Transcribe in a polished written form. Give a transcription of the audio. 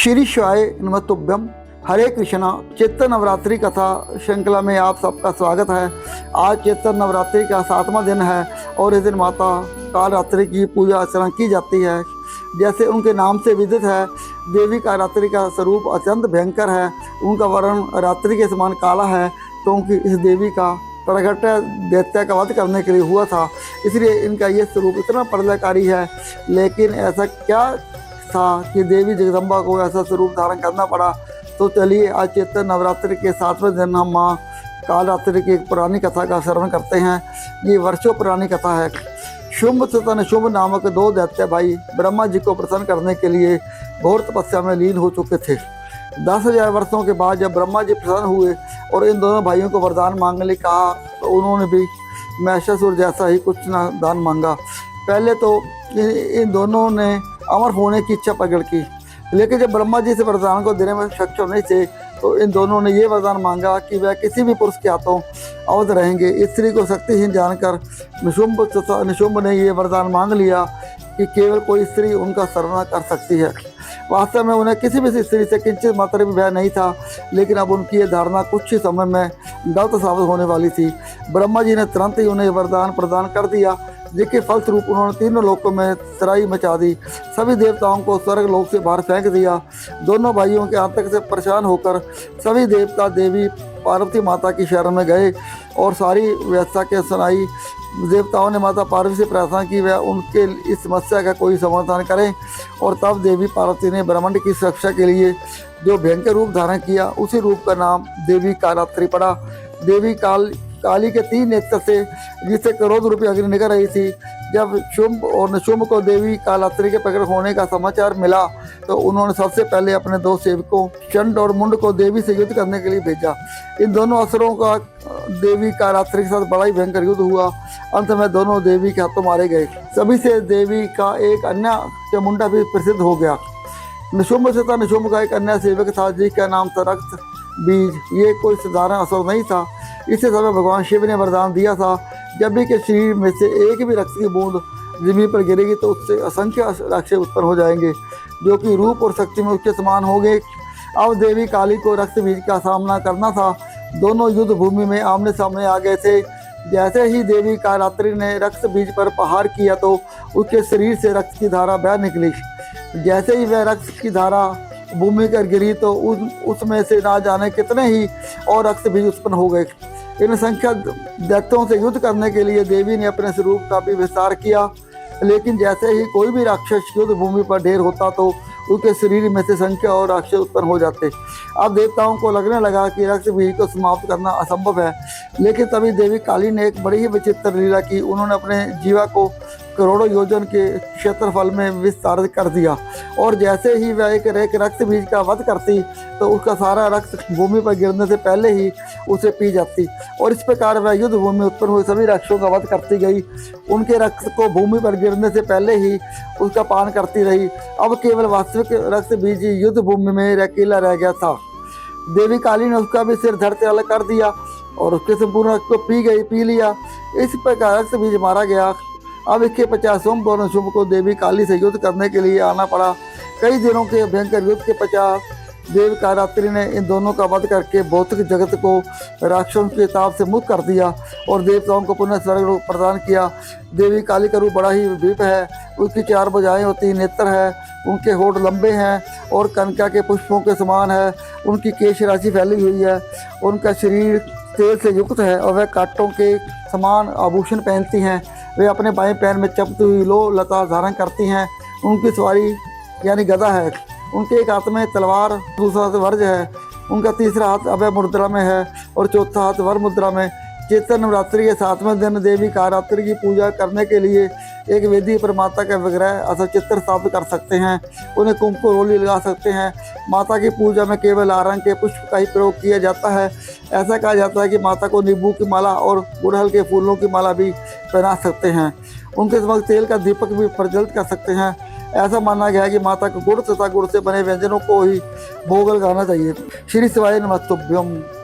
श्री शिवाय नमस्तुभ्यम। हरे कृष्णा। चैत्र नवरात्रि कथा श्रृंखला में आप सबका स्वागत है। आज चैत्र नवरात्रि का 7वां दिन है और इस दिन माता कालरात्रि की पूजा अर्चना की जाती है। जैसे उनके नाम से विदित है, देवी कालरात्रि का स्वरूप अत्यंत भयंकर है। उनका वर्ण रात्रि के समान काला है, क्योंकि इस देवी का प्रकट दैत्य का वध करने के लिए हुआ था, इसलिए इनका ये स्वरूप इतना प्रलयकारी है। लेकिन ऐसा क्या था कि देवी जगदम्बा को ऐसा स्वरूप धारण करना पड़ा? तो चलिए आज चैत्र नवरात्रि के 7वें दिन हम माँ कालरात्रि की एक पुरानी कथा का श्रवण करते हैं। ये वर्षों पुरानी कथा है। शुंभ तथा निशुंभ नामक दो दैत्य भाई ब्रह्मा जी को प्रसन्न करने के लिए घोर तपस्या में लीन हो चुके थे। 10,000 वर्षों के बाद जब ब्रह्मा जी प्रसन्न हुए और इन दोनों भाइयों को वरदान मांगने लिए कहा, तो उन्होंने भी महिषासुर जैसा ही कुछ दान मांगा। पहले तो इन दोनों ने अमर होने की इच्छा प्रकट की, लेकिन जब ब्रह्मा जी से वरदान को देने में सक्षम नहीं थे, तो इन दोनों ने ये वरदान मांगा कि वह किसी भी पुरुष के हाथों अवध रहेंगे। स्त्री को शक्तिहीन जानकर निशुंभ तथा निशुंभ ने ये वरदान मांग लिया कि केवल कोई स्त्री उनका सामना कर सकती है। वास्तव में उन्हें किसी भी स्त्री से किंचित मात्र भी भय नहीं था, लेकिन अब उनकी ये धारणा कुछ ही समय में गलत साबित होने वाली थी। ब्रह्मा जी ने तुरंत ही उन्हें वरदान प्रदान कर दिया, जिसके फलस्वरूप उन्होंने तीनों लोकों में तराई मचा दी। सभी देवताओं को स्वर्ग लोक से बाहर फेंक दिया। दोनों भाइयों के आतंक से परेशान होकर सभी देवता देवी पार्वती माता की शरण में गए और सारी व्यवस्था के सुनाई। देवताओं ने माता पार्वती से प्रार्थना की वह उनके इस समस्या का कोई समाधान करें, और तब देवी पार्वती ने ब्रह्मांड की सुरक्षा के लिए जो भयंकर रूप धारण किया, उसी रूप का नाम देवी कालरात्रि पड़ा। देवी काली के 3 नेत्र से, जिससे करोड़ रुपये अग्नि निकल रही थी। जब शुंभ और निशुंभ को देवी कालरात्रि के प्रकट होने का समाचार मिला, तो उन्होंने सबसे पहले अपने 2 सेवकों चंड और मुंड को देवी से युद्ध करने के लिए भेजा। इन दोनों असुरों का देवी कालरात्रि के साथ बड़ा ही भयंकर युद्ध हुआ। अंत में दोनों देवी के हाथों मारे गए। सभी से देवी का एक अन्य चामुंडा भी प्रसिद्ध हो गया। निशुंभ तथा निशुंभ का एक अन्य सेवक था, जिसका नाम था रक्त बीज। ये कोई साधारण असुर नहीं था। इसे समय भगवान शिव ने वरदान दिया था, जब भी के शरीर में से एक भी रक्त की बूंद जमीन पर गिरेगी, तो उससे असंख्य राक्षस उत्पन्न हो जाएंगे, जो कि रूप और शक्ति में उसके समान होंगे। अब देवी काली को रक्त बीज का सामना करना था। दोनों युद्ध भूमि में आमने सामने आ गए थे। जैसे ही देवी कालरात्रि ने रक्त बीज पर प्रहार किया, तो उसके शरीर से रक्त की धारा बह निकली। जैसे ही वह रक्त की धारा भूमि पर गिरी, तो उसमें से ना जाने कितने ही और रक्त बीज उत्पन्न हो गए। इन संख्या दैत्यों से युद्ध करने के लिए देवी ने अपने स्वरूप का भी विस्तार किया, लेकिन जैसे ही कोई भी राक्षस युद्ध भूमि पर ढेर होता, तो उसके शरीर में से संख्या और राक्षस उत्पन्न हो जाते। अब देवताओं को लगने लगा कि रक्त बीज को समाप्त करना असंभव है, लेकिन तभी देवी काली ने एक बड़ी ही विचित्र लीला की। उन्होंने अपने जीवा को करोड़ों योजन के क्षेत्रफल में विस्तारित कर दिया, और जैसे ही वह एक रक्त बीज का वध करती, तो उसका सारा रक्त भूमि पर गिरने से पहले ही उसे पी जाती, और इस प्रकार वह युद्ध भूमि में उत्पन्न हुए सभी राक्षसों का वध करती गई। उनके रक्त को भूमि पर गिरने से पहले ही उसका पान करती रही। अब केवल वास्तविक रक्त बीज युद्ध भूमि में अकेला रह गया था। देवी काली ने उसका भी सिर धड़ से अलग कर दिया और उसके संपूर्ण रक्त को पी लिया। इस प्रकार रक्त बीज मारा गया। अब इसके 50 शुंभ और निशुंभ को देवी काली से युद्ध करने के लिए आना पड़ा। कई दिनों के भयंकर युद्ध के 50 देवी कालरात्रि ने इन दोनों का वध करके भौतिक जगत को राक्षसों के ताप से मुक्त कर दिया और देवताओं को पुनः स्वर्ग लोक प्रदान किया। देवी काली का रूप बड़ा ही विभिन्न है। उसकी 4 भुजाएं और 3 नेत्र है। उनके होठ लंबे हैं और कनका के पुष्पों के समान है। उनकी केश राशि फैली हुई है। उनका शरीर तेल से युक्त है और वह कांटों के समान आभूषण पहनती हैं। वे अपने बाएं पैर में चमकती हुई लो लता धारण करती हैं। उनकी सवारी यानी गदा है। उनके एक हाथ में तलवार, दूसरा हाथ वर्ज है। उनका तीसरा हाथ अभय मुद्रा में है और चौथा हाथ वर मुद्रा में। चैत्र नवरात्रि के 7वें दिन देवी कालरात्रि की पूजा करने के लिए एक वेदी पर माता का विग्रह अथवा चित्र स्थापित कर सकते हैं। उन्हें कुमकुम रोली लगा सकते हैं। माता की पूजा में केवल लाल रंग के पुष्प का ही प्रयोग किया जाता है। ऐसा कहा जाता है कि माता को नींबू की माला और गुड़हल के फूलों की माला भी पहना सकते हैं। उनके समक्ष तेल का दीपक भी प्रज्वलित कर सकते हैं। ऐसा माना गया है कि माता को गुड़ तथा गुड़ से बने व्यंजनों को ही भोग लगाना चाहिए। श्री शिवाय नमस्तुभ्यम।